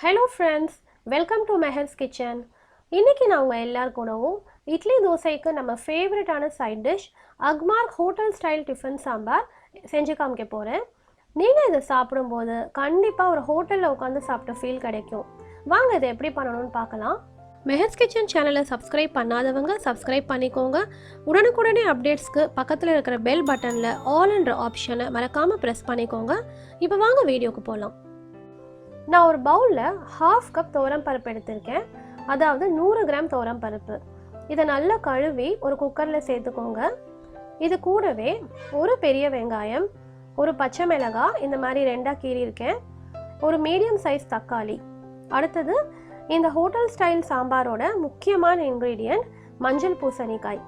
Hello friends, welcome to Mehars kitchen. இன்னைக்கு நான் உங்க எல்லார் கூடவும் இட்லி தோசைக்கு நம்ம ஃபேவரட்டான side dish Agmark hotel style tiffin sambar செஞ்சு காமிக்க போறேன். நீங்க இதை சாப்பிடும்போது கண்டிப்பா ஒரு ஹோட்டல்ல உட்கார்ந்து சாப்பிட்ட ஃபீல் கிடைக்கும். வாங்க இதை எப்படி பண்ணணும்னு பார்க்கலாம். மெஹர்ஸ் கிச்சன் சேனலை சப்ஸ்கிரைப் பண்ணாதவங்க சப்ஸ்கிரைப் பண்ணிக்கோங்க. உடனுக்குடனே அப்டேட்ஸ்க்கு பக்கத்தில் இருக்கிற பெல் பட்டனில் ஆல்ன்ற ஆப்ஷனை மறக்காமல் ப்ரெஸ் பண்ணிக்கோங்க. இப்போ வாங்க வீடியோக்கு போகலாம். நான் ஒரு பவுலில் 1/2 கப் துவரம் பருப்பு எடுத்திருக்கேன். அதாவது 100 கிராம் துவரம் பருப்பு. இதை நல்லா கழுவி ஒரு குக்கரில் சேர்த்துக்கோங்க. இது கூடவே ஒரு பெரிய வெங்காயம், ஒரு பச்சை மிளகாய் இந்த மாதிரி 2ஆக கீறியிருக்கேன், ஒரு மீடியம் சைஸ் தக்காளி. அடுத்தது இந்த ஹோட்டல் ஸ்டைல் சாம்பாரோட முக்கியமான இன்க்ரீடியன்ட் மஞ்சள் பூசணிக்காய்.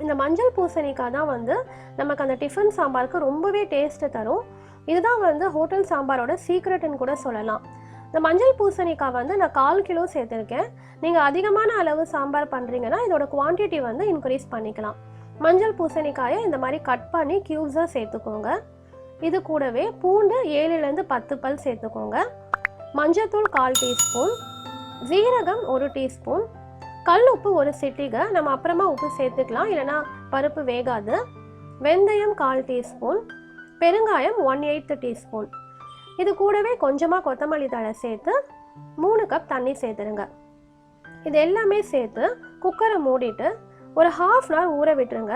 இந்த மஞ்சள் பூசணிக்காய் தான் நமக்கு அந்த டிஃபன் சாம்பாருக்கு ரொம்பவே டேஸ்ட்டு தரும். இதுதான் ஹோட்டல் சாம்பாரோட சீக்ரெட்னு கூட சொல்லலாம். இந்த மஞ்சள் பூசணிக்காய் நான் 1/4 கிலோ சேர்த்துருக்கேன். நீங்கள் அதிகமான அளவு சாம்பார் பண்ணுறீங்கன்னா இதோட குவான்டிட்டி இன்க்ரீஸ் பண்ணிக்கலாம். மஞ்சள் பூசணிக்காயை இந்த மாதிரி கட் பண்ணி க்யூப்ஸாக சேர்த்துக்கோங்க. இது கூடவே பூண்டு 7லேருந்து 10 பல் சேர்த்துக்கோங்க. மஞ்சத்தூள் 1/4 டீஸ்பூன், ஜீரகம் 1 டீஸ்பூன், கல் உப்பு 1 சிட்டிகை, நம்ம அப்புறமா உப்பு சேர்த்துக்கலாம் இல்லைனா பருப்பு வேகாது. வெந்தயம் 1/4 டீஸ்பூன், பெருங்காயம் 1/8 டீஸ்பூன். இது கூடவே கொஞ்சமாக கொத்தமல்லி தழை சேர்த்து 3 கப் தண்ணி சேர்த்துருங்க. இது எல்லாமே சேர்த்து குக்கரை மூடிட்டு ஒரு 1/2 hour ஊற விட்டுருங்க.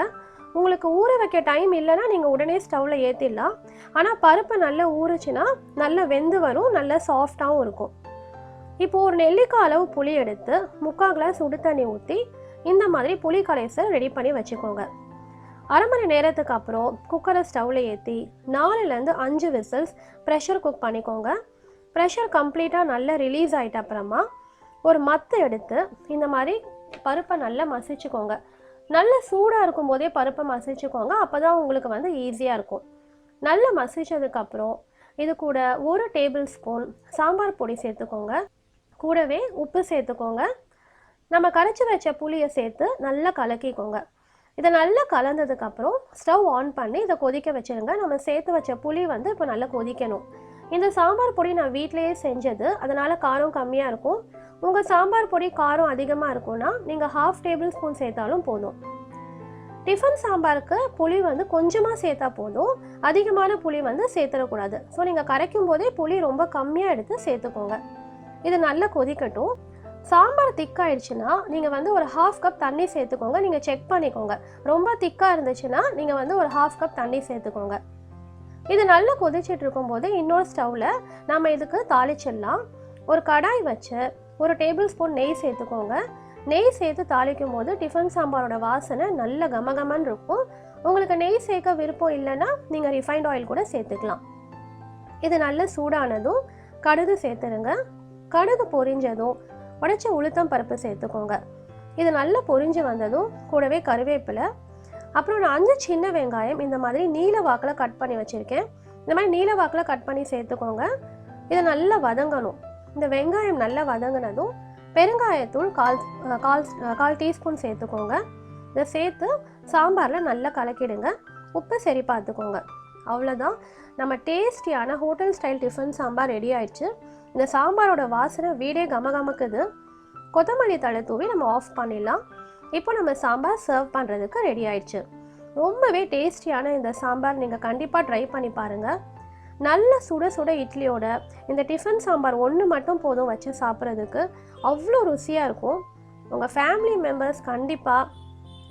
உங்களுக்கு ஊற வைக்க டைம் இல்லைன்னா நீங்கள் உடனே ஸ்டவ்வில் ஏற்றிடலாம். ஆனால் பருப்பு நல்லா ஊறுச்சுன்னா நல்லா வெந்து வரும், நல்லா சாஃப்டாகவும் இருக்கும். இப்போது ஒரு நெல்லிக்காய் அளவு புளி எடுத்து 3/4 கிளாஸ் சுடு தண்ணி ஊற்றி இந்த மாதிரி புளி கரைசல் ரெடி பண்ணி வச்சுக்கோங்க. 1/2 மணி நேரத்துக்கு அப்புறம் குக்கரை ஸ்டவ்வில் ஏற்றி 4லேருந்து 5 விசில்ஸ் ப்ரெஷர் குக் பண்ணிக்கோங்க. ப்ரெஷர் கம்ப்ளீட்டாக நல்லா ரிலீஸ் ஆகிட்ட அப்புறமா ஒரு மத்து எடுத்து இந்த மாதிரி பருப்பை நல்லா மசிச்சுக்கோங்க. நல்ல சூடாக இருக்கும் போதே பருப்பை மசிச்சுக்கோங்க, அப்போ தான் உங்களுக்கு ஈஸியாக இருக்கும். நல்லா மசிச்சதுக்கப்புறம் இது கூட 1 டேபிள் ஸ்பூன் சாம்பார் பொடி சேர்த்துக்கோங்க. கூடவே உப்பு சேர்த்துக்கோங்க. நம்ம கரைச்சி வச்ச புளியை சேர்த்து நல்லா கலக்கிக்கோங்க. இதை நல்லா கலந்ததுக்கப்புறம் ஸ்டவ் ஆன் பண்ணி இதை கொதிக்க வச்சுருங்க. நம்ம சேர்த்து வச்ச புளி இப்போ நல்லா கொதிக்கணும். இந்த சாம்பார் பொடி நான் வீட்டிலையே செஞ்சது, அதனால் காரம் கம்மியாக இருக்கும். உங்கள் சாம்பார் பொடி காரம் அதிகமாக இருக்கும்னா நீங்கள் 1/2 டேபிள் ஸ்பூன் சேர்த்தாலும் போதும். டிஃபன் சாம்பாருக்கு புளி கொஞ்சமாக சேர்த்தா போதும், அதிகமான புளி சேர்த்துடக்கூடாது. ஸோ நீங்கள் கரைக்கும் போதே புளி ரொம்ப கம்மியாக எடுத்து சேர்த்துக்கோங்க. இது நல்லா கொதிக்கட்டும். சாம்பார் திக்காயிடுச்சுன்னா நீங்கள் ஒரு 1/2 கப் தண்ணி சேர்த்துக்கோங்க. நீங்கள் செக் பண்ணிக்கோங்க. ரொம்ப திக்காக இருந்துச்சுன்னா நீங்கள் ஒரு 1/2 கப் தண்ணி சேர்த்துக்கோங்க. இது நல்லா கொதிச்சுட்டு இருக்கும்போது இன்னொரு ஸ்டவ்வில் நம்ம இதுக்கு தாளிச்சிடலாம். ஒரு கடாய் வச்சு 1 டேபிள் ஸ்பூன் நெய் சேர்த்துக்கோங்க. நெய் சேர்த்து தாளிக்கும் போது டிஃபன் சாம்பாரோட வாசனை நல்ல கமகமன்னு இருக்கும். உங்களுக்கு நெய் சேர்க்க விருப்பம் இல்லைன்னா நீங்கள் ரிஃபைண்ட் ஆயில் கூட சேர்த்துக்கலாம். இது நல்ல சூடானதும் கடுகு சேர்த்துருங்க. கடுகு பொரிஞ்சதும் உடைச்ச உளுத்தம் பருப்பு சேர்த்துக்கோங்க. இது நல்லா பொரிஞ்சு வந்ததும் கூடவே கருவேப்பிலை, அப்புறம் நான் 5 சின்ன வெங்காயம் இந்த மாதிரி நீல வாக்கில் கட் பண்ணி வச்சுருக்கேன். இந்த மாதிரி நீல வாக்கில் கட் பண்ணி சேர்த்துக்கோங்க. இதை நல்லா வதங்கணும். இந்த வெங்காயம் நல்லா வதங்கினதும் பெருங்காயத்தூள் 1/4 டீஸ்பூன் சேர்த்துக்கோங்க. இதை சேர்த்து சாம்பாரில் நல்லா கலக்கிடுங்க. உப்பு சரி பார்த்துக்கோங்க. அவ்வளோதான், நம்ம டேஸ்டியான hotel style tiffin sambar ready ஆயிடுச்சு. இந்த சாம்பாரோட வாசனை வீடே கமகமக்குது. கொத்தமல்லி தழை தூவி நம்ம ஆஃப் பண்ணிடலாம். இப்போ நம்ம சாம்பார் சர்வ் பண்ணுறதுக்கு ரெடி ஆயிடுச்சு. ரொம்பவே டேஸ்டியான இந்த சாம்பார் நீங்கள் கண்டிப்பாக ட்ரை பண்ணி பாருங்கள். நல்ல சுட சுட இட்லியோட இந்த டிஃபன் சாம்பார் ஒன்று மட்டும் போதும் வச்சு சாப்பிட்றதுக்கு அவ்வளோ ருசியாக இருக்கும். உங்கள் ஃபேமிலி மெம்பர்ஸ் கண்டிப்பாக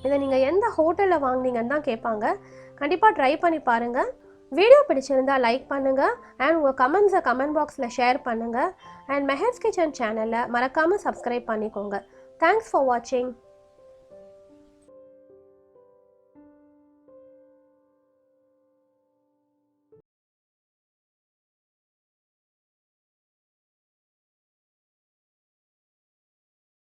இதை நீங்கள் எந்த ஹோட்டலில் வாங்கினீங்கன்னு தான் கேட்பாங்க. கண்டிப்பாக ட்ரை பண்ணி பாருங்கள். வீடியோ பிடிச்சிருந்தா லைக் பண்ணுங்கள் அண்ட் உங்கள் கமெண்ட்ஸை கமெண்ட் பாக்ஸில் ஷேர் பண்ணுங்கள். அண்ட் மெஹர்ஸ் கிச்சன் சேனலை மறக்காமல் சப்ஸ்கிரைப் பண்ணிக்கோங்க. தேங்க்ஸ் ஃபார் வாட்சிங்.